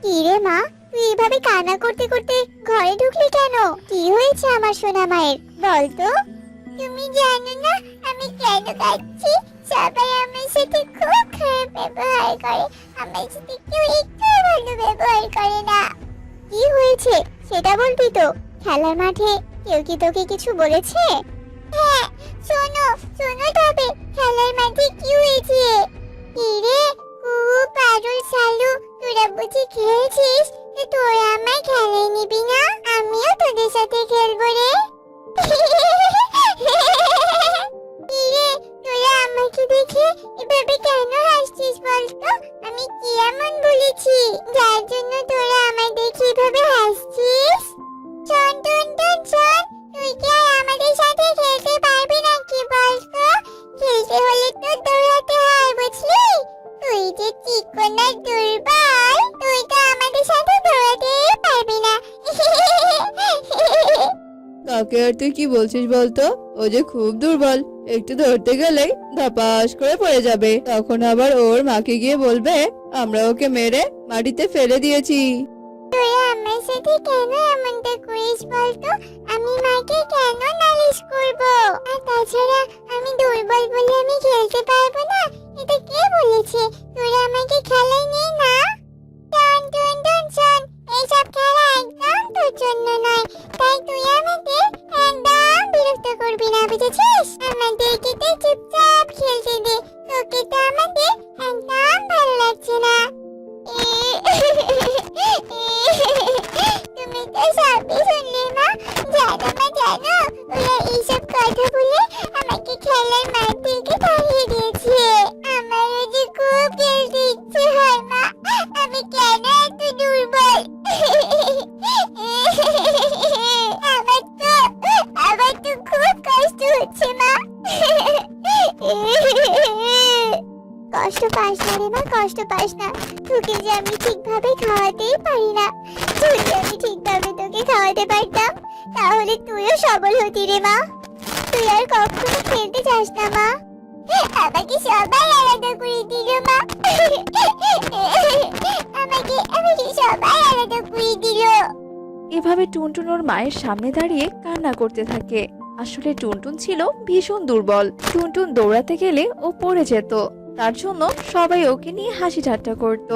কি রে মা, তুই এভাবে কান্না করতে করতে ঘরে ঢুকলি কেন? কি হয়েছে আমার সোনা মায়ের, বল তো। তুমি জানো না আমি কেন কাঁদছি? সবাই আমার সাথে খুব খারাপ ব্যবহার করে, আমার সাথে কেউ একটু ভালো ব্যবহার করে না। কি হয়েছে সেটা বলবি তো? খেলার মাঠে কেউ কি তোকে কিছু বলেছে? হ্যাঁ, শোনো শোনো তবে খেলার মাঠে কি হয়েছে। কি রে, খুব পাগল শালু, তোরা বুঝি খেলছিস? তোরা আমায় খেলায় নিবি না? আমিও তোদের সাথে খেলবো রে। কি রে, তোরা আমাকে দেখে এভাবে কেন হাসছিস বলতো? আমি কি এমন বলেছি যার জন্য তোরা আমায় দেখে এভাবে হাসছিস? শোন টুন টুন শোন, তুই কি আর আমাদের সাথে খেলতে পারবি নাকি বলতো? খেলতে হলে তো দৌড়াতে হয়, বুঝলি? তুই যে চিকন আর দুর্বল, তুই তো আমাদের সাথে দৌড়াতেই পারবি না। কাকে আর তুই কি বলছিস বলতো? ও যে খুব দুর্বল, একটু ধরতে গেলেই ধপাস করে পড়ে যাবে। তখন আবার ওর মাকে গিয়ে বলবে আমরা ওকে মেরে মাটিতে ফেলে দিয়েছি। তুই আমার সাথে কেন এমনটা করিস বলতো? আমি মাকে কেন নালিশ করব? আর তাছাড়া আমি দুর্বল বলে আমি খেলতে পারবো না, এটা কে বলেছে? তোরা আমাকে খেলায় নিয়ে না। টন টন টন শোন, এইসব খেলা একদম তোর জন্য নয়, তাই তুই আমাদের একদম বিরক্ত করবি না, বুঝেছিস? আমাদেরকে তো চুপচাপ খেলতে দে, তোকে তো আমাদের একদম ভালো লাগছে না। তুমি তো সবই শুনলে মা। জানো মা, জানো ওরা এইসব কথা বলে আমাকে খেলার মাঠ থেকে তাড়িয়ে দিয়েছে। আমারও যে খুব খেলতে ইচ্ছে হয় মা, আমি কেন এত দুর্বল? আমার তো খুব কষ্ট হচ্ছে মা। কষ্ট পাস না রে মা, কষ্ট পাস না। তোকে যে আমি ঠিকভাবে খাওয়াতেই পারি না। যদি আমি ঠিকভাবে তোকে খাওয়াতে পারতাম তাহলে তুইও সবল হতি রে মা। তুই আর কখনো খেলতে চাস না মা। আমাকে সবাই আলাদা করে দিল মা। আমাকে সবাই আলাদা করে দিল। এভাবে টুনটুন ওর মায়ের সামনে দাঁড়িয়ে কান্না করতে থাকে। আসলে টুনটুন ছিল ভীষণ দুর্বল। টুনটুন দৌড়াতে গেলে ও পড়ে যেত, তার জন্য সবাই ওকে নিয়ে হাসি ঠাট্টা করত।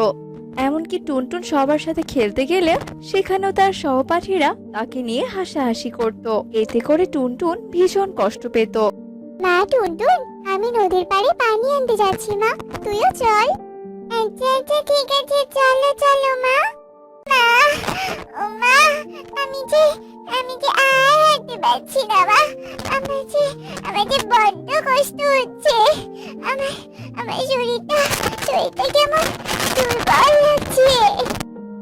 এমনকি টুনটুন সবার সাথে খেলতে গেলে সেখানেও তার সহপাঠীরা তাকে নিয়ে হাসাহাসি করত। এতে করে টুনটুন ভীষণ কষ্ট পেত। মা টুনটুন, আমি নদীর পাড়ে পানি আনতে যাচ্ছি মা, তুইও চল। আচ্ছা আচ্ছা ঠিক আছে, চলো চলো মা। মা, ও মা, আমি যে আর হাঁটতে পারছি না মা। আমার যে বড্ড কষ্ট হচ্ছে। আমার শরীরটা কেমন দুর্বল লাগছে।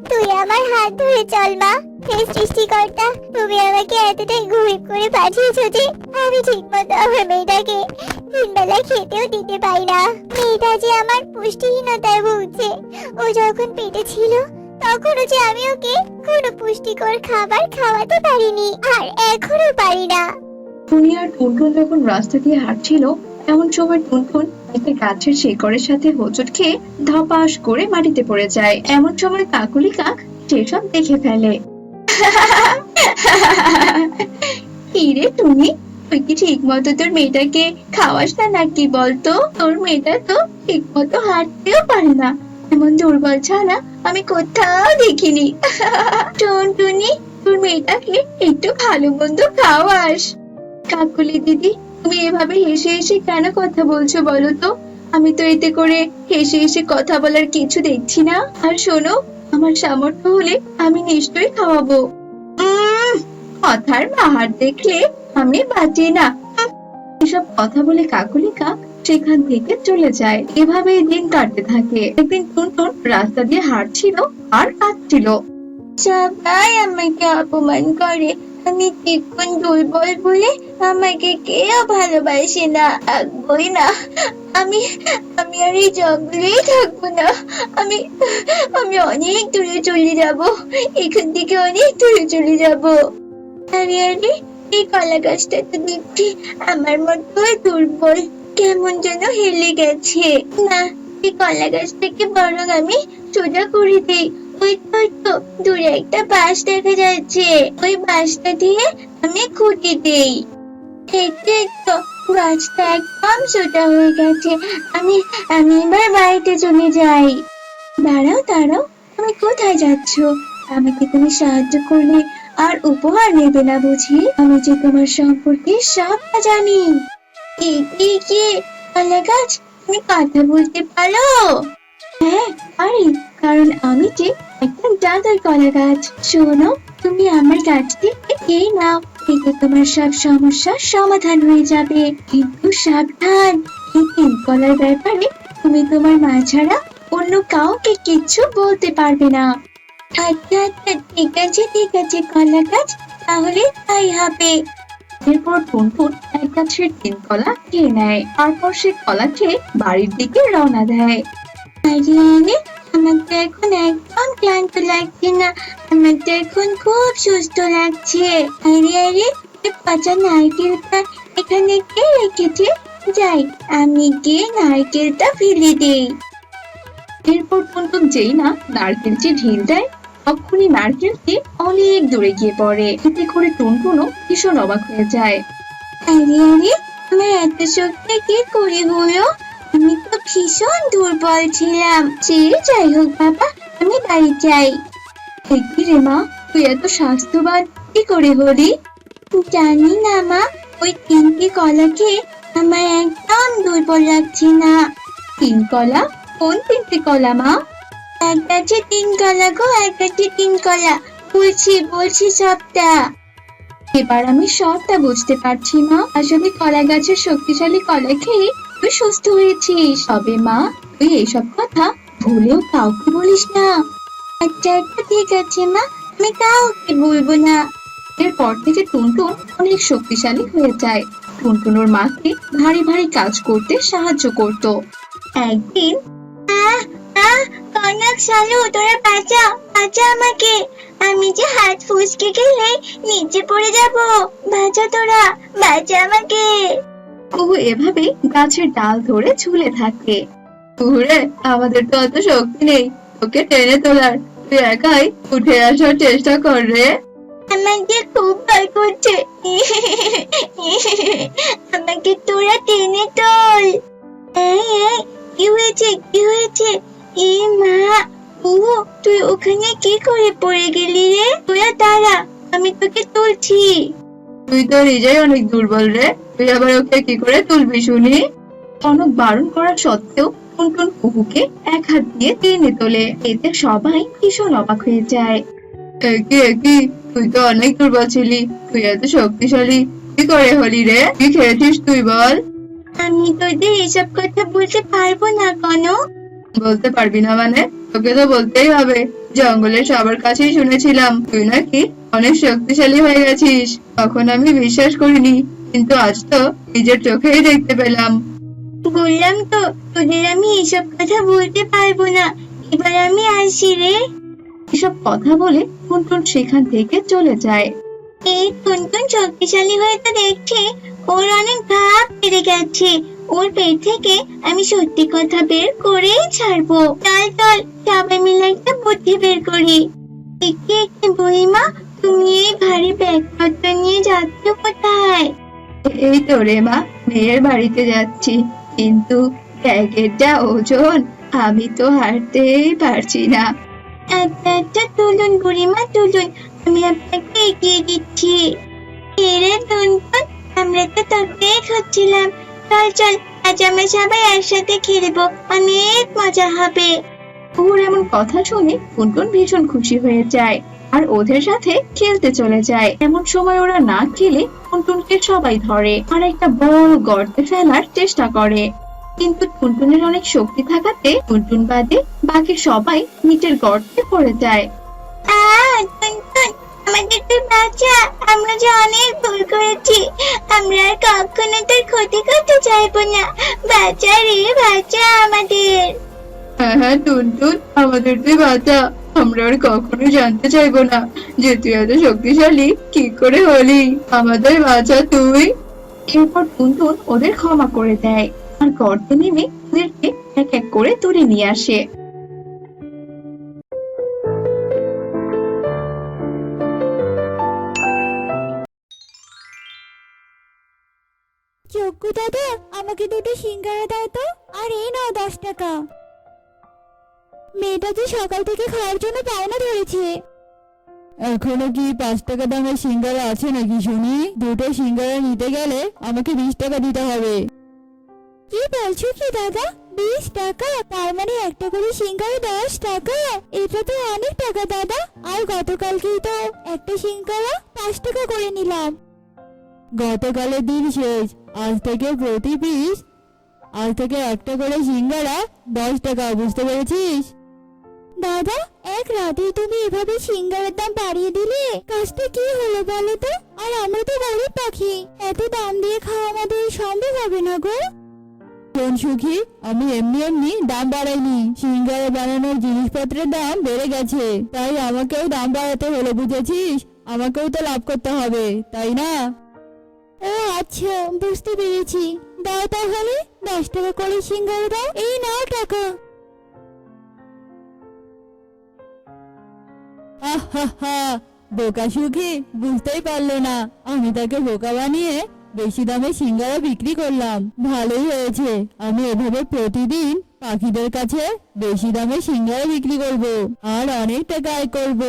তুই আমার হাত ধরে চল মা। হে সৃষ্টিকর্তা, তুমি আমাকে এতটাই গরিব করে পাঠিয়েছো যে আমি ঠিক মতো আমার মেয়েটাকে তিনবেলা খেতেও দিতে পারি না। মেয়েটা যে আমার পুষ্টিহীনতায় ভুগছে। ও যখন পেটে ছিল তখনও যে আমি ওকে কোনো পুষ্টিকর খাবার খাওয়াতে পারিনি, আর এখনো পারি না। টুনি আর টুনটুন যখন রাস্তা দিয়ে হাঁটছিল, এমন সময় টুনটুন একটা গাছের শিকড়ের সাথে হোঁচট খেয়ে ধপাস করে মাটিতে পড়ে যায়। এমন সময় কাকুলি কাক সেসব দেখে ফেলে। কিরে টুনি, তুই কি ঠিক মতো তোর মেয়েটাকে খাওয়াস না নাকি বলতো? তোর মেয়েটা তো ঠিক মতো হাঁটতেও পারে না। এমন দুর্বল ছানা আমি কোথাও দেখিনি। টুনটুনি, তোর মেয়েটাকে একটু ভালো মন্দ খাওয়াস। কাকুলি দিদি, তুমি এভাবে হেসে হেসে কেন কথা বলছো বলো তো? আমি তো এতে করে হেসে হেসে কথা বলার কিছু দেখছি না। আর শোনো, আমার সামর্থ্য হলে আমি নিশ্চয়ই খাওয়াবো। কথার বাহার দেখলে আমি বাঁচি না। এসব কথা বলে কাকুলি কাক সেখান থেকে চলে যায়। এভাবে দিন কাটতে থাকে। একদিন টুনটুন রাস্তা দিয়ে হাঁটছিল আর কাঁদছিল। সবাই আমাকে অপমান করে, আমি চিকন দুর্বল বলে আমাকে কেউ ভালোবাসে না, থাকবোই না। আমি আমি আর এই জঙ্গলেই থাকবো না। আমি আমি অনেক দূরে চলে যাব, এখান থেকে অনেক দূরে চলে যাব। আরে আরে, এই কলা গাছটা তো দেখছি আমার মতো দুর্বল, কেমন যেন হেলে গেছে। না, এই কলা গাছটাকে বরং আমি সোজা করে দিই। ওই তো ওই তো দূরে একটা বাঁশ দেখা যাচ্ছে, ওই বাঁশটা দিয়ে আমি খুঁটি দেই। এই তো গাছটা একদম সোজা হয়ে গেছে। আমি আমি এবার বাড়িতে চলে যাই। দাঁড়াও দাঁড়াও, তুমি কোথায় যাচ্ছ? আমাকে তুমি সাহায্য করলে আর উপহার নেবে না বুঝি? আমি যে তোমার সম্পর্কে সবটা জানি। কে কলা গাছ, তুমি কথা বলতে পারো? হ্যাঁ পারি, কারণ আমি যে একটা জাদুর কলা গাছ। শোনো, তুমি আমার গাছটি খেয়ে নাও, এতে তোমার সব সমস্যার সমাধান হয়ে যাবে। কিন্তু সাবধান, এই তিন কলার ব্যাপারে তুমি তোমার মা ছাড়া অন্য কাউকে কিচ্ছু বলতে পারবে না। আচ্ছা আচ্ছা, ঠিক আছে কলা গাছ, তাহলে তাই হবে। এরপর টুনটুন এক গাছের তিন কলা খেয়ে নেয়, তারপর সে কলা খেয়ে বাড়ির দিকে রওনা দেয়। আরে আরে, আমার তো এখন একদম ক্লান্ত লাগছে না, আমার তো এখন খুব সুস্থ লাগছে। আরে আরে, ওই পচা নারকেলটা এখানে কে রেখেছে? যাই, আমি গিয়ে নারকেলটা ফেলে দেই। এরপর টুনটুন যেই না নারকেলটি ঢিল দেয়, তখনই নারকেলটি অনেক দূরে গিয়ে পড়ে। এতে করে টুনটুনও ভীষণ অবাক হয়ে যায়। আরে আরে, আমার এত শক্তি কি করে হলো? আমি তো ভীষণ দুর্বল ছিলাম। যে যাই হোক বাবা, আমি বাড়ি যাই। কি রে মা, তুই এত স্বাস্থ্যবান কি করে হলি? জানি না মা, ওই তিনটি কলা খেয়ে আমার একদম দুর্বল লাগছে না। তিন কলা? কোন তিনটি কলা মা? এক গাছে তিন কলা গো, এক গাছে তিন কলা। বলছি সবটা। এবার আমি সবটা বুঝতে পারছি মা। আসলে কলা গাছের শক্তিশালী কলা খেয়ে তুই সুস্থ হয়েছিস। তবে মা, তুই এইসব কথা ভুলেও কাউকে বলিস না। আচ্ছা আচ্ছা, ঠিক আছে মা, আমি কাউকে বলবো না। এরপর থেকে টুনটুন অনেক শক্তিশালী হয়ে যায়। টুনটুন ওর মাকে ভারী ভারী কাজ করতে সাহায্য করত। একদিন কনক শালু, তোরা বাঁচা আমাকে, আমি যে হাত ফুসকে গেলে নিচে পড়ে যাব। বাঁচা তোরা, বাঁচা আমাকে। ও এভাবে গাছের ডাল ধরে ঝুলে থাকে। ওরে, আমাদের তো অত শক্তি নেই ওকে টেনে তোলার, তুই একাই উঠে আসার চেষ্টা কর রে। আমাকে খুব ভয় করছে, আমাকে তোরা টেনে তোল। কি হয়েছে? এই মা, ও তুই ওখানে কি করে পড়ে গেলি রে? তোরা দাঁড়া, আমি তোকে তুলছি। তুই তো নিজেই অনেক দুর্বল রে, তুই আবার ওকে কি করে তুলবি শুনি? অনেক বারণ করা সত্ত্বেও টুনটুন কুকুকে এক হাত দিয়ে টেনে তোলে। এতে সবাই ভীষণ অবাক হয়ে যায়। একই, তুই তো অনেক দুর্বল ছিলি, তুই এত শক্তিশালী কি করে হলি রে? কি খেয়েছিস তুই বল? আমি তোদের এসব কথা বলতে পারবো না। কেন বলতে পারবি না মানে? তোকে তো বলতেই হবে, জঙ্গলের সবার কাছেই শুনেছিলাম তুই নাকি অনেক শক্তিশালী হয়ে গেছিস। তখন আমি বিশ্বাস করিনি, কিন্তু আজ তো নিজের চোখেই দেখতে পেলাম। বললাম তো তোদের আমি এসব কথা বলতে পারবো না, এবার আমি আসি রে। এসব কথা বলে টুনটুন সেখান থেকে চলে যায়। এই টুনটুন শক্তিশালী হয়ে তো দেখছি ওর অনেক ভাব বেড়ে গেছে। ওর পেট থেকে আমি সত্যি কথা বের করেই ছাড়বো। চল সবাই মিলে একটা বুদ্ধি বের করি। একটি বুড়িমা, তুমি এই ভারী ব্যাগপত্র নিয়ে যাচ্ছ কোথায়? এই তো রে মা, মেয়ের বাড়িতে যাচ্ছি, কিন্তু ব্যাগের যা ওজন, আমি তো হাঁটতেই পারছি না। আচ্ছা তুলুন বুড়িমা তুলুন, আমি আপনাকে এগিয়ে দিচ্ছি। রে টুনটুন, আমরা তো তোকে খুঁজছিলাম। চল আজ আমরা সবাই একসাথে খেলবো, অনেক মজা হবে। ওর এমন কথা শুনে টুনটুন ভীষণ খুশি হয়ে যায় আর ওদের সাথে খেলতে চলে যায়। এমন সময় ওরা না খেলে টুনটুনকে সবাই ধরে আর একটা বড় গর্তে ফেলার চেষ্টা করে। কিন্তু টুনটুনের অনেক শক্তি থাকাতে টুনটুন বাদে বাকি সবাই নিচের গর্তে পড়ে যায়। টুনটুন, আমাদের তুই বাঁচা, আমরা যে অনেক ভুল করেছি, আমরা আর কখনো তোর ক্ষতি করতে চাইবো না। বাঁচা রে, বাঁচা আমাদের। হ্যাঁ টুনটুন, আমাদের তুই বাঁচা, আমরা আর কখনো জানতে চাইবো না যে তুই এত শক্তিশালী কি করে হলি। আমাদের বাঁচা তুই। এরপর টুনটুন ওদের ক্ষমা করে দেয় আর গর্তে নেমে ওদেরকে এক এক করে তুলে নিয়ে আসে। যোগ্য দাদা, আমাকে দুটো সিঙ্গারা দাও তো, আর এই নাও 10 টাকা। মেয়েটা যে সকাল থেকে খাওয়ার জন্য বায়না ধরেছে। এখনো কি 5 টাকা দামের সিঙ্গারা আছে নাকি শুনি? দুটো সিঙ্গারা নিতে গেলে আমাকে 20 টাকা দিতে হবে। কি বলছো কি দাদা, 20 টাকা? তার মানে একটা করে সিঙ্গারা 10 টাকা? এটা তো অনেক টাকা দাদা। আর গতকালকেই তো একটা সিঙ্গারা 5 টাকা করে নিলাম। গতকালের দিন শেষ, আজ থেকে প্রতি পিস, আজ থেকে একটা করে সিঙ্গারা 10 টাকা, বুঝতে পেরেছিস? দাদা, এক রাতেই তুমি এভাবে সিঙ্গারের দাম বাড়িয়ে দিলে, কাজটা কি হলো বলো তো? আর আমরা তো গরিব পাখি, এত দাম দিয়ে খাওয়া আমাদের সম্ভব হবে না গো। শোন সুখী, আমি এমনি এমনি দাম বাড়াইনি। সিঙ্গারা বানানোর জিনিসপত্রের দাম বেড়ে গেছে, তাই আমাকেও দাম বাড়াতে হলো, বুঝেছিস? আমাকেও তো লাভ করতে হবে, তাই না? ও আচ্ছা, বুঝতে পেরেছি। দাও তাহলে 10 টাকা করে সিঙ্গারা দাও। এই নাও টাকা। আহা, বোকা সুখী বুঝতেই পারলো না, আমি তাকে বোকা বানিয়ে বেশি দামে সিঙ্গারা বিক্রি করলাম। ভালোই হয়েছে, আমি এভাবে প্রতিদিন পাখিদের কাছে বেশি দামে সিঙ্গারা বিক্রি করব, আর অনেক টাকা আয় করব।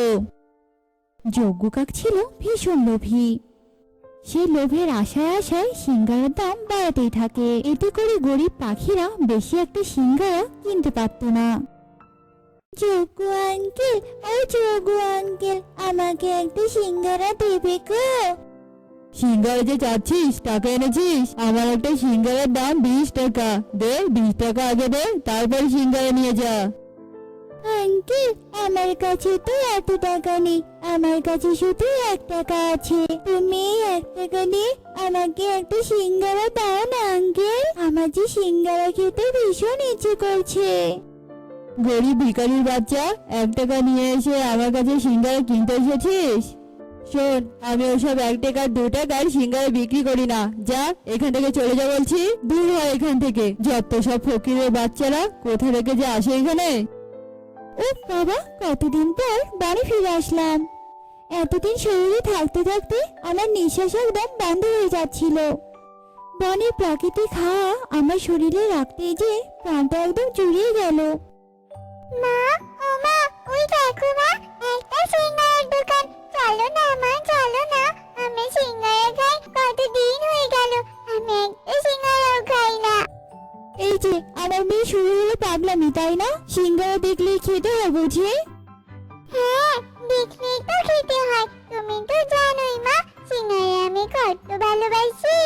যজ্ঞ কাক ছিল ভীষণ লোভী। সে লোভের আশায় আশায় সিঙ্গারার দাম বাড়াতেই থাকে। এতে করে গরিব পাখিরা বেশি একটা সিঙ্গারা কিনতে পারত না। যজ্ঞ আঙ্কেল, ও যজ্ঞ আঙ্কেল, আমাকে একটা সিঙ্গারা দেবে গো? সিঙ্গারা যে চাচ্ছিস, টাকা এনেছিস? আমার একটা সিঙ্গারার দাম 20 টাকা। দে 20 টাকা আগে দে, তারপর সিঙ্গারা নিয়ে যা। আঙ্কেল, আমার কাছে তো এত টাকা নেই, আমার কাছে শুধু 1 টাকা আছে। তুমি 1 টাকা দিয়ে আমাকে একটা সিঙ্গারা দাও না আঙ্কেল, আমার যে সিঙ্গারা খেতে ভীষণ ইচ্ছে করছে। গরিব ভিখারির বাচ্চা, 1 টাকা নিয়ে এসে আমার কাছে সিঙ্গারা কিনতে এসেছিস? শোন, আমি ওসব 1 টাকা 2 টাকার সিঙ্গারা বিক্রি করি না। যা এখান থেকে চলে যা বলছি, দূর হয় এখান থেকে। যত সব ফকিরের বাচ্চারা কোথা থেকে যে আসে এখানে। ও বাবা, কতদিন পর বাড়ি ফিরে আসলাম। এতদিন শরীরে থাকতে থাকতে আমার নিঃশ্বাস একদম বন্ধ হয়ে যাচ্ছিল। বনের প্রাকৃতিক হাওয়া আমার শরীরে রাখতেই যে প্রাণটা একদম জুড়িয়ে গেল। মা, ও মা, ওই দেখো মা, একটা সিঙ্গারার দোকান। চলো না মা, চলো না, আমি সিঙ্গারা খাই, কতদিন হয়ে গেল আমি একটা সিঙ্গারাও খাই না। এই যে আমার মেয়ে শুরু হলো পাগলামি, তাই না? সিঙ্গারা দেখলে খেতে হয় বুঝি? হ্যাঁ, দেখলেই তো খেতে হয়। তুমি তো জানোই মা, সিঙ্গারা আমি কত ভালোবাসি।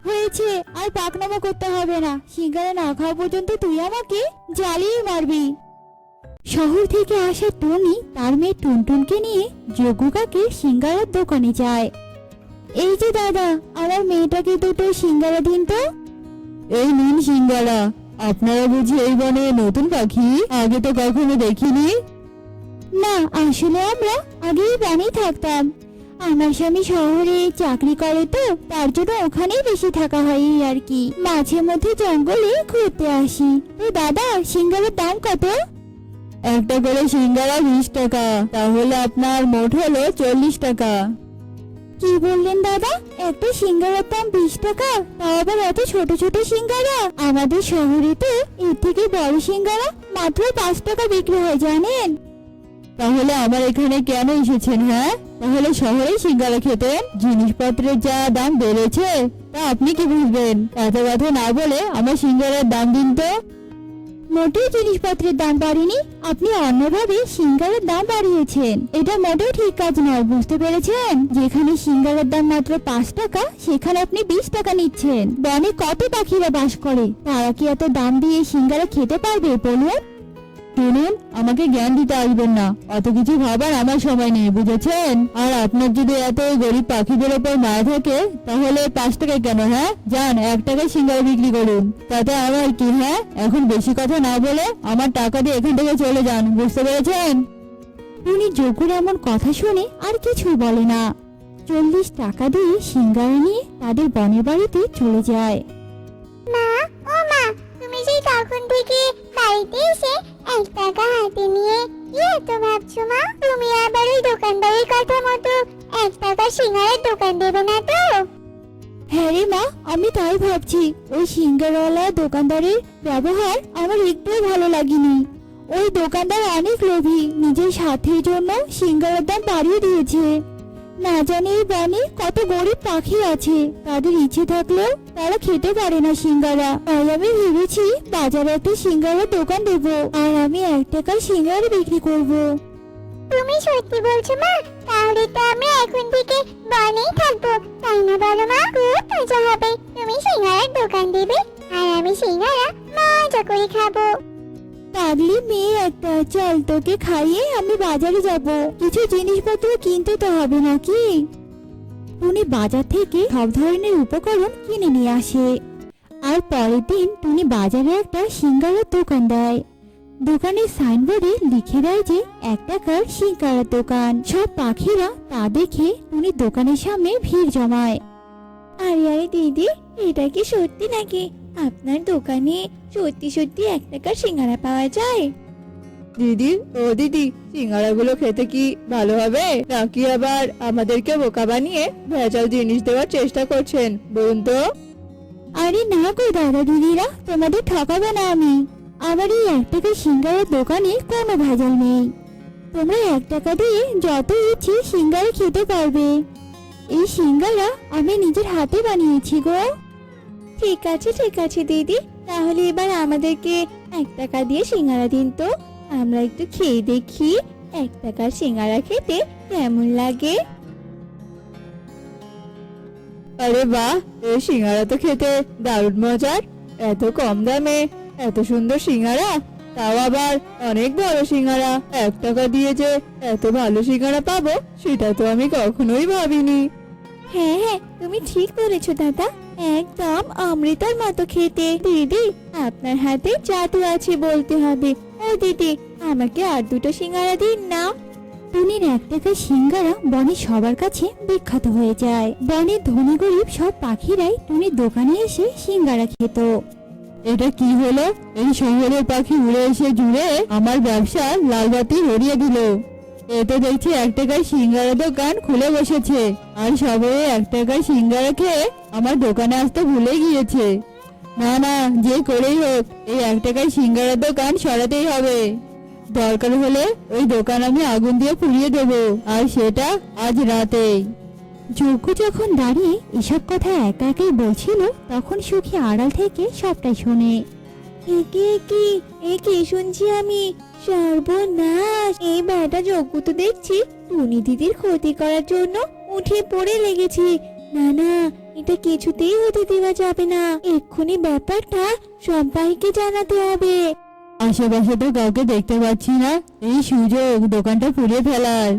হয়েছে, আর পাকনামো করতে হবে না। সিঙ্গারা না খাওয়া পর্যন্ত তুই আমাকে জ্বালিয়ে মারবি। শহর থেকে আসা টনি তার মেয়ে টুনটুনকে নিয়ে যজ্ঞ কাকের সিঙ্গারার দোকানে যায়। এই যে দাদা, আমার মেয়েটাকে দুটো সিঙ্গারা দিন তো। এই নিন সিঙ্গারা। আপনারা বুঝি এই বনে নতুন পাখি? আগে তো কখনো দেখিনি। না, আসলে আমরা আগেই বনেই থাকতাম। আমার স্বামী শহরে চাকরি করে, তো তার জন্য ওখানেই বেশি থাকা হয় এই আর কি। মাঝে মধ্যে জঙ্গলে ঘুরতে আসি। তো দাদা, সিঙ্গারার দাম কত? একটা করে সিঙ্গারা 20 টাকা, তাহলে আপনার মোট হলো 40 টাকা। কি বললেন দাদা, একটা সিঙ্গারার দাম 20 টাকা? তাও আবার এত ছোট ছোট সিঙ্গারা? আমাদের শহরে তো এর থেকে বড় সিঙ্গারা মাত্র 5 টাকা বিক্রি হয় জানেন। তাহলে আমার এখানে কেন এসেছেন? হ্যাঁ, তাহলে শহরে সিঙ্গারা খেতেন। জিনিসপত্রের যা দাম বেড়েছে তা আপনি কি বুঝবেন? এত কথা না বলে আমার সিঙ্গারার দাম দিন তো। মোটেও জিনিসপত্রের দাম বাড়েনি, আপনি অন্যভাবে সিঙ্গারার দাম বাড়িয়েছেন। এটা মোটেও ঠিক কাজ নয়, বুঝতে পেরেছেন? যেখানে সিঙ্গারার দাম মাত্র 5 টাকা, সেখানে আপনি 20 টাকা নিচ্ছেন। বনে কত পাখিরা বাস করে, তারা কি এত দাম দিয়ে সিঙ্গারা খেতে পারবে বলুন? শুনুন, আমাকে জ্ঞান দিতে আসবেন না, অত কিছু ভাবার আমার সময় নেই, বুঝেছেন? আর আপনার যদি এত গরিব পাখিদের ওপর মায়া থাকে, তাহলে 5 টাকায় কেন? হ্যাঁ, যান 1 টাকায় সিঙ্গারা বিক্রি করুন, তাতে আমার কি? হ্যাঁ, এখন বেশি কথা না বলে আমার টাকা দিয়ে এখান থেকে চলে যান, বুঝতে পেরেছেন? উনি যজ্ঞর এমন কথা শুনে আর কিছুই বলে না। 40 টাকা দিয়ে সিঙ্গারা নিয়ে তাদের বনের বাড়িতে চলে যায়। মা, ও থেকে বাড়িতে এসে 1 টাকা হাতে নিয়ে কি এত ভাবছো মা? তুমি আবার ওই দোকানদারের কথা মতো 1 টাকা সিঙ্গারের দোকান দেবে না তো? হ্যাঁ রে মা, আমি তাই ভাবছি। ওই সিঙ্গারওয়ালা দোকানদারের ব্যবহার আমার একটুও ভালো লাগেনি। ওই দোকানদার অনেক লোভী, নিজের স্বার্থের জন্য সিঙ্গারার দাম বাড়িয়ে দিয়েছে। না জানি এই বনে কত গরিব পাখি আছে, তাদের ইচ্ছে থাকলেও তারা খেতে পারে না সিঙ্গারা। তাই আমি ভেবেছি বাজারে একটা সিঙ্গারার দোকান দেবো, আর আমি 1 টাকার সিঙ্গারা বিক্রি করব। তুমি সত্যি বলছো মা? তাহলে তো আমরা এখন থেকে বনেই থাকবো, তাই না বলো মা? খুব মজা হবে। তুমি সিঙ্গারার দোকান দেবে আর আমি সিঙ্গারা মজা করে খাবো। পাগলি মেয়ে একটা, চল তোকে খাইয়ে আমি বাজারে যাব, কিছু জিনিসপত্র কিনতে তো হবে নাকি। টুনি বাজার থেকে সব ধরনের উপকরণ কিনে নিয়ে আসে। আর পরের দিন টুনি বাজারে একটা সিঙ্গারার দোকান দেয়। দোকানের সাইনবোর্ডে লিখে দেয় যে 1 টাকার সিঙ্গারার দোকান। সব পাখিরা তা দেখে টুনি দোকানের সামনে ভিড় জমায়। আরে আরে দিদি, এটা কি সত্যি নাকি আপনার দোকানে সত্যি সত্যি 1 টাকার সিঙ্গারা পাওয়া যায়? দিদি, ও দিদি, সিঙ্গারাগুলো খেতে কি ভালো হবে, নাকি আবার আমাদেরকে বোকা বানিয়ে ভেজাল জিনিস দেওয়ার চেষ্টা করছেন? বলুন তো। আরে না গো দাদা দিদিরা, তোমাদের ঠকাবে না আমি। আমার এই 1 টাকার সিঙ্গারার দোকানে কোনো ভেজাল নেই। তোমরা 1 টাকা দিয়ে যত ইচ্ছে সিঙ্গারা খেতে পারবে। এই সিঙ্গারা আমি নিজের হাতে বানিয়েছি গো। ঠিক আছে দিদি, তাহলে এবার আমাদেরকে 1 টাকা দিয়ে সিঙ্গারা দিন তো, আমরা একটু খেয়ে দেখি 1 টাকার সিঙ্গারা খেতে কেমন লাগে। আরে বাহ, এই সিঙ্গারা তো খেতে দারুণ মজার। এত কম দামে এত সুন্দর সিঙ্গারা, তাও আবার অনেক বড় সিঙ্গারা। 1 টাকা দিয়ে যে এত ভালো সিঙ্গারা পাবো সেটা তো আমি কখনোই ভাবিনি। হ্যাঁ হ্যাঁ, তুমি ঠিক বলেছো দাদা, একদম অমৃতের মতো খেতে। দিদি, আপনার হাতে জাদু আছে বলতে হবে। ও দিদি, আমাকে আর 2টো সিঙ্গারা দিন না। টুনির 1 টাকার সিঙ্গারা বনের সবার কাছে বিখ্যাত হয়ে যায়। বনের ধনী গরিব সব পাখিরাই টুনির দোকানে এসে সিঙ্গারা খেত। এটা কি হলো? এই শহরের পাখি উড়ে এসে জুড়ে আমার ব্যবসা লাল বাতি ধরিয়ে দিল। এতে দেখছি 1 টাকার সিঙ্গারা দোকান খুলে বসেছে, আর সবাই 1 টাকার সিঙ্গারা খেয়ে আমার দোকানে আসতে ভুলে গিয়েছে। না না, যে করেই হোক এই 1 টাকার সিঙ্গারা দোকান সরাতেই হবে। দরকার হলে ওই দোকান আমি আগুন দিয়ে পুড়িয়ে দেবো, আর সেটা আজ রাতেই। যজ্ঞ যখন দাঁড়িয়ে এসব কথা একা একাই বলছিল, তখন সুখী আড়াল থেকে সবটাই শোনে। এ কি শুনছি আমি? সর্বনাশ! এই বেটা যজ্ঞ তো দেখছি টুনি দিদির ক্ষতি করার জন্য উঠে পড়ে লেগেছে। না না, এটা কিছুতেই হতে দেওয়া যাবে না। এক্ষুনি ব্যাপারটা সবাইকে জানাতে হবে। আশেপাশে তো কাউকে দেখতে পাচ্ছি না, এই সুযোগ দোকানটা পুড়িয়ে ফেলার।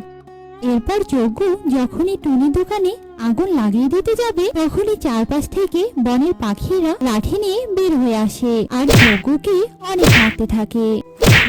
এরপর যজ্ঞ যখনই টুনির দোকানে আগুন লাগিয়ে দিতে যাবে, তখনই চারপাশ থেকে বনের পাখিরা লাঠি নিয়ে বের হয়ে আসে আর যজ্ঞকে অনেক মারতে থাকে।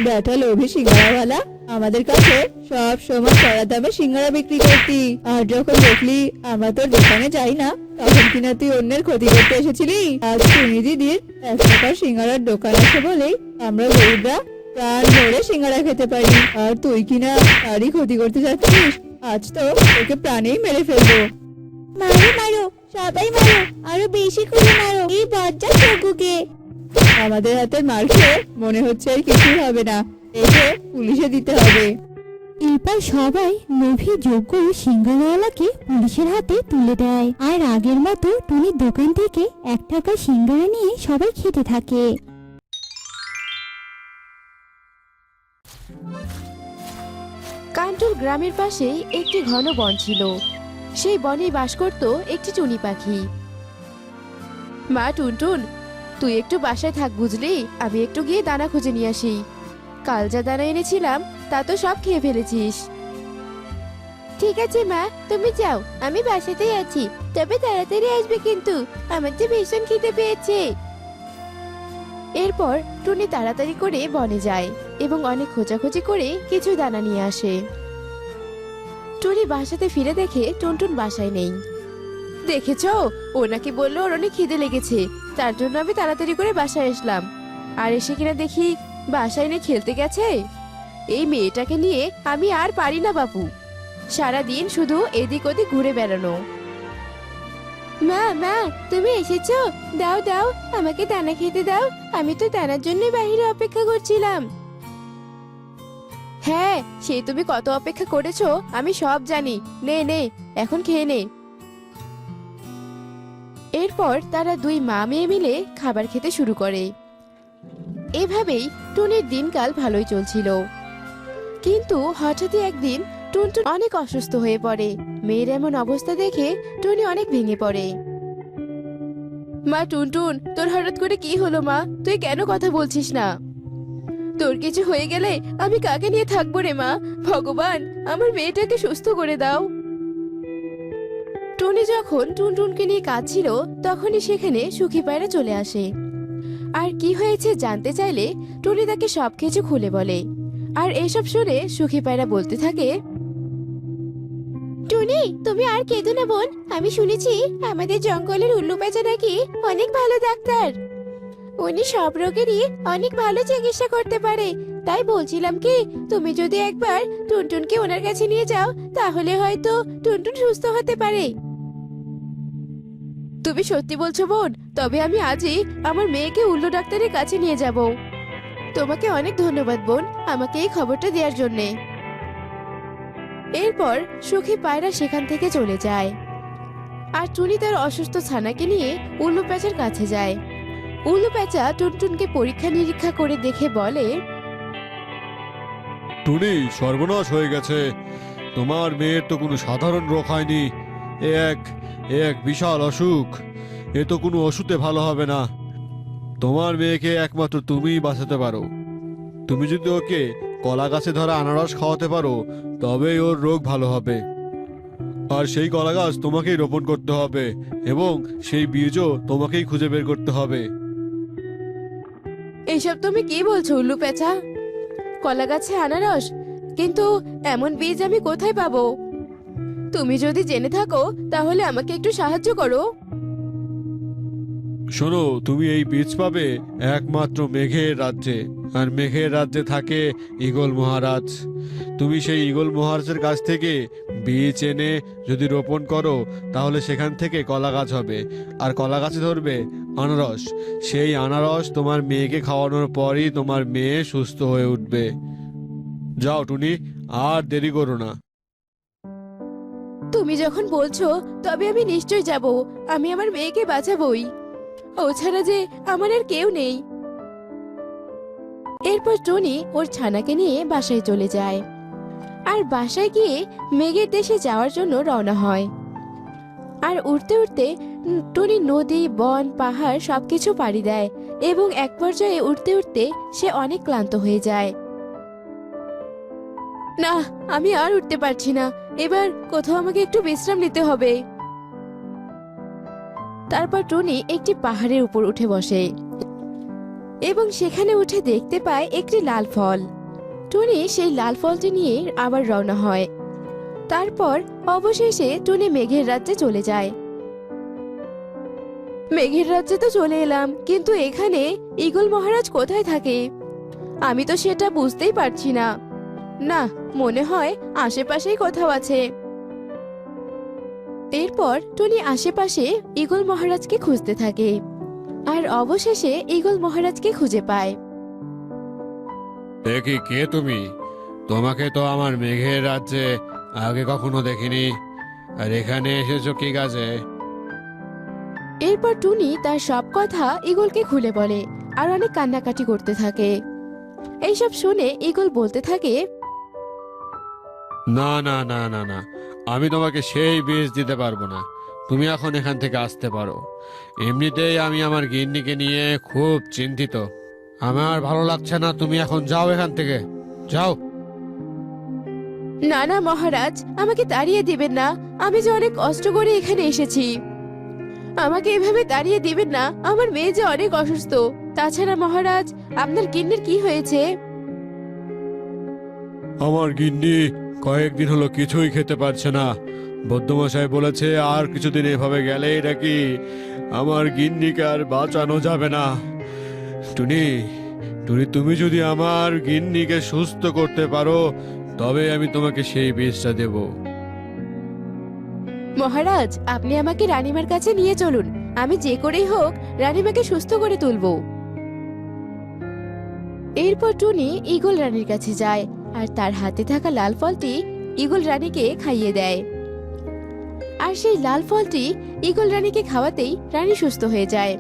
ব্যাটা লোভী সিঙ্গারাওয়ালা, আমাদের কাছে সব সময় চড়া দামে সিঙ্গারা বিক্রি করতি, আর যখন দেখলি আমরা তোর দোকানে যাই না, তখন কিনা তুই অন্যের ক্ষতি করতে এসেছিলি। আজ টুনি দিদির 1 টাকার সিঙ্গারার দোকান আছে বলেই আমরা গরিবরা প্রাণ ভরে সিঙ্গারা খেতে পারি, আর তুই কিনা তারই ক্ষতি করতে যাচ্ছিস। আজ তো তোকে প্রাণেই মেরে ফেলবো। মারো মারো, সবাই মারো, আরো বেশি করে মারো এই বজ্জাত যজ্ঞকে। আমাদের হাতে মার খেয়ে মনে হচ্ছে আর কিছুই হবে না, একে পুলিশে দিতে হবে। এরপর সবাই লোভী যজ্ঞ সিঙ্গারাওয়ালাকে পুলিশের হাতে তুলে দেয়, আর আগের মতো টুনির দোকান থেকে 1 টাকা সিঙ্গারা নিয়ে সবাই খেতে থাকে। কান্টুর গ্রামের পাশেই একটি ঘন বন ছিল। সেই বনে বাস করত একটি টুনি পাখি। মা টুনটুন, তুই একটু বাসায় থাক বুঝলি, আমি একটু গিয়ে দানা খুঁজে নিয়ে আসি। কাল যা দানা এনেছিলাম তা তো সব খেয়ে ফেলেছিস। ঠিক আছে মা, তুমি যাও, আমি বাসাতেই আছি, তবে তাড়াতাড়ি আসবে কিন্তু, আমার যে ভীষণ খিদে পেয়েছে। এরপর টুনি তাড়াতাড়ি করে বনে যায় এবং অনেক খোঁজাখুঁজি করে কিছু দানা নিয়ে আসে। টুনি বাসাতে ফিরে দেখে টুনটুন বাসায় নেই। দেখেছো, ও নাকি বললো ওর অনেক খিদে লেগেছে, তার জন্য আমি তাড়াতাড়ি করে বাসায় আসলাম। আর এসে কিনা দেখি বাসায় এনে খেলতে গেছে। এই মেয়েটাকে নিয়ে আমি আর পারি না বাপু, সারাদিন শুধু এদিক ওদিক ঘুরে বেড়ানো। মা মা, তুমি এসেছো? দাও দাও, আমাকে দানা খেতে দাও, আমি তো দানার জন্য বাইরে অপেক্ষা করছিলাম। হ্যাঁ, সেই তুমি কত অপেক্ষা করেছো আমি সব জানি। নে নে, এখন খেয়ে নে। এরপর তারা দুই মা মেয়ে মিলে খাবার খেতে শুরু করে। এভাবেই টুনির দিনকাল ভালোই চলছিল, কিন্তু হঠাৎই একদিন টুনটুন অনেক অসুস্থ হয়ে পড়ে। মেয়ের এমন অবস্থা দেখে টুনি অনেক ভেঙে পড়ে। মা টুনটুন, তোর হঠাৎ করে কি হলো মা? তুই কেন কথা বলছিস না? তোর কিছু হয়ে গেলে আমি কাকে নিয়ে থাকবো রে মা? ভগবান, আমার মেয়েটাকে সুস্থ করে দাও। টুনি যখন টুনটুনকে নিয়ে কাঁদছিল তখনই সেখানে সুখী পায়রা চলে আসে। আর কি হয়েছে জানতে চাইলে টুনি তাকে সবকিছু খুলে বলে। আর এসব শুনে সুখী পায়রা বলতে থাকে, টুনি, তুমি আর কেঁদো না বোন। আমি শুনেছি আমাদের জঙ্গলের উল্লু পেঁচা নাকি অনেক ভালো ডাক্তার। উনি সব রোগেরই অনেক ভালো চিকিৎসা করতে পারে। তাই বলছিলাম কি, তুমি যদি একবার টুনটুনকে ওনার কাছে নিয়ে যাও তাহলে হয়তো টুনটুন সুস্থ হতে পারে। তুমি সত্যি বলছো বোন? তবে আমি আজই আমার মেয়েকে উল্লু ডাক্তারের কাছে নিয়ে যাব। তোমাকে অনেক ধন্যবাদ বোন, আমাকে এই খবরটা দেওয়ার জন্যে। এরপর সুখী পায়রা সেখান থেকে চলে যায়। আর টুনি তার অসুস্থ ছানাকে নিয়ে উল্লু প্যাঁচার কাছে যায়। উল্লু প্যাঁচা টুনটুনকে পরীক্ষা নিরীক্ষা করে দেখে বলে, টুনি, সর্বনাশ হয়ে গেছে। তোমার মেয়ের তো কোনো সাধারণ রোগ হয়নি, এ এক বিশাল অসুখ। এ তো কোনো ওষুধে ভালো হবে না। তোমার মেয়েকে একমাত্র তুমিই বাঁচাতে পারো। তুমি যদি ওকে কলা গাছে ধরা আনারস খাওয়াতে পারো তবেই ওর রোগ ভালো হবে। আর সেই কলা গাছ তোমাকেই রোপণ করতে হবে এবং সেই বীজও তোমাকেই খুঁজে বের করতে হবে। এইসব তুমি কি বলছো উল্লু প্যাঁচা? কলা গাছে আনারস? কিন্তু এমন বীজ আমি কোথায় পাবো? তুমি যদি জেনে থাকো তাহলে আমাকে একটু সাহায্য করো। শোনো, তুমি এই বীজ পাবে একমাত্র মেঘের রাজ্যে, আর মেঘের রাজ্যে থাকে ঈগল মহারাজ। তুমি সেই ঈগল মহারাজের কাছ থেকে বীজ এনে যদি রোপণ করো তাহলে সেখান থেকে কলা গাছ হবে, আর কলা গাছে ধরবে আনারস। সেই আনারস তোমার মেয়েকে খাওয়ানোর পরই তোমার মেয়ে সুস্থ হয়ে উঠবে। যাও টুনি, আর দেরি করো না। তুমি যখন বলছো তবে আমি নিশ্চয় যাব। আমি আমার মেয়েকে বাঁচাবই, ও ছাড়া যে আমার আর কেউ নেই। এরপর টনি ওর ছানাকে নিয়ে বাসায় চলে যায়। আর বাসায় গিয়ে মেঘের দেশে যাওয়ার জন্য রওনা হয়। আর উঠতে উঠতে টনি নদী, বন, পাহাড় সবকিছু পাড়ি দেয় এবং এক পর্যায়ে উঠতে উঠতে সে অনেক ক্লান্ত হয়ে যায়। না, আমি আর উঠতে পারছি না, এবার কোথাও আমাকে একটু বিশ্রাম নিতে হবে। তারপর টনি একটি পাহাড়ের উপর উঠে বসে এবং সেখানে উঠে দেখতে পায় একটি লাল ফল। টনি সেই লাল ফলটি নিয়ে আবার রওনা হয়। তারপর অবশেষে টনি মেঘের রাজ্যে চলে যায়। মেঘের রাজ্যে তো চলে এলাম, কিন্তু এখানে ঈগল মহারাজ কোথায় থাকে আমি তো সেটা বুঝতেই পারছি না। না, মনে হয় আশেপাশেই কোথাও আছে। এরপর টনি আশেপাশে ঈগল মহারাজকে খুঁজতে থাকে আর অবশেষে ঈগল মহারাজকে খুঁজে পায়। দেখি কে তুমি? তোমাকে তো আমার মেঘের রাজ্যে আগে কখনো দেখিনি, আর এখানে এসেছো কি কাজে? এরপর টুনি তার সব কথা ঈগলকে খুলে বলে আর অনেক কান্নাকাটি করতে থাকে। এইসব শুনে ঈগল বলতে থাকে, না না না না না, আমি তোমাকে সেই বীজ দিতে পারবো না। তুমি এখন এখান থেকে আসতে পারো। এমনিতেই আমি আমার গিন্নিকে নিয়ে খুব চিন্তিত। আমার ভালো লাগছে না, তুমি এখন যাও এখান থেকে, যাও। না না মহারাজ, আমাকে তাড়িয়ে দিবেন না। আমি যে অনেক কষ্ট করে এখানে এসেছি, আমাকে এভাবে তাড়িয়ে দিবেন না। আমার মেয়ে যে অনেক অসুস্থ। তাছাড়া মহারাজ, আপনার গিন্নির কি হয়েছে? আমার গিন্নি কয়েকদিন হলো কিছুই খেতে পারছে না। বৌদ্ধমশাই বলেছে আর কিছুদিন এভাবে গেলেই নাকি আমার গিন্নিকে আর বাঁচানো যাবে না। টুনি, টুনি, তুমি যদি আমার গিন্নিকে সুস্থ করতে পারো তবে আমি তোমাকে সেই বীজটা দেব। মহারাজ, আপনি আমাকে রানীমার কাছে নিয়ে চলুন। আমি যে করেই হোক রানীমাকে সুস্থ করে তুলব। এরপর টুনি ঈগল রানীর কাছে যায় আর তার হাতে থাকা লাল ফলটি ঈগল রানীকে খাইয়ে দেয়। আর সেই লাল ফলটি ঈগল রানীকে খাওয়াতেই রানী সুস্থ হয়ে যায়।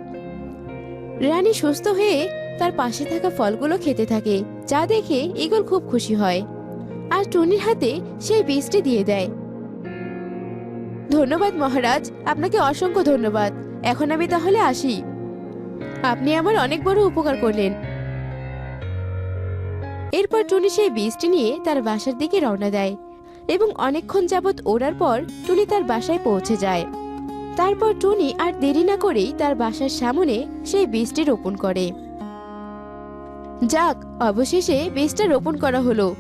রানী সুস্থ হয়ে তার পাশে থাকা ফলগুলো খেতে থাকে, যা দেখে ঈগল খুব খুশি হয় আর টুনির হাতে সেই বীজটি দিয়ে দেয়। ধন্যবাদ মহারাজ, আপনাকে অসংখ্য ধন্যবাদ। এখন আমি তাহলে আসি। আপনি আমার অনেক বড় উপকার করলেন। এরপর টুনি সেই বীজটি নিয়ে তার বাসার দিকে রওনা দেয় এবং অনেকক্ষণ যাবৎ ওড়ার পর টুনি তার বাসায় পৌঁছে যায়। তারপর টুনি আর দেরি না করেই তার বাসার সামনে সেই বীজটি রোপণ করে। যাক, অবশেষে বীজটা রোপণ করা হলো।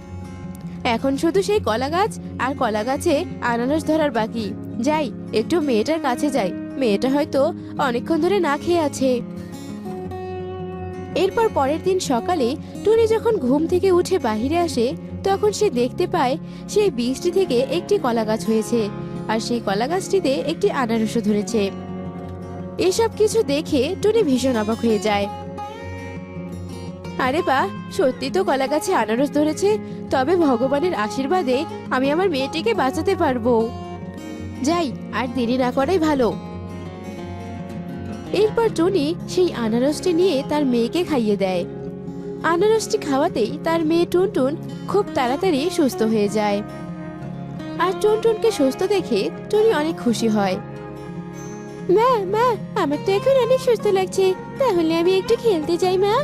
এখন শুধু সেই কলা গাছ আর কলা গাছে আনারস ধরার বাকি। যাই, একটু মেয়েটার কাছে যাই। মেয়েটা হয়তো অনেকক্ষণ ধরে না খেয়ে আছে। এরপর পরের দিন সকালে টুনি যখন ঘুম থেকে উঠে বাহিরে আসে, তখন সে দেখতে পায় সেই বীজটি থেকে একটি কলা গাছ হয়েছে আর সেই কলা গাছটিতে একটি আনারসও ধরেছে। এসব কিছু দেখে টুনি ভীষণ অবাক হয়ে যায়। আরে বাহ, সত্যি তো কলা গাছে আনারস ধরেছে। তবে ভগবানের আশীর্বাদে আমি আমার মেয়েটিকে বাঁচাতে পারবো। যাই, আর দেরি না করাই ভালো। এরপর টুনি সেই আনারসটি নিয়ে তার মেয়েকে খাইয়ে দেয়। আনারসটি খাওয়াতেই তার মেয়ে টুনটুন খুব তাড়াতাড়ি সুস্থ হয়ে যায়। আর টুনটুনকে সুস্থ দেখে টুনি অনেক খুশি হয়। মা মা, আমার তো এখন অনেক সুস্থ লাগছে, তাহলে আমি একটু খেলতে যাই মা।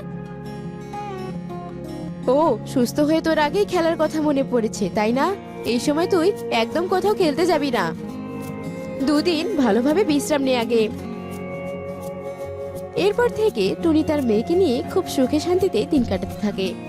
ও, সুস্থ হয়ে তোর আগেই খেলার কথা মনে পড়েছে, তাই না? এই সময় তুই একদম কোথাও খেলতে যাবি না। দুদিন ভালোভাবে বিশ্রাম নে আগে। এরপর থেকে টুনি তার মেয়েকে নিয়ে খুব সুখে শান্তিতে দিন কাটাতে থাকে।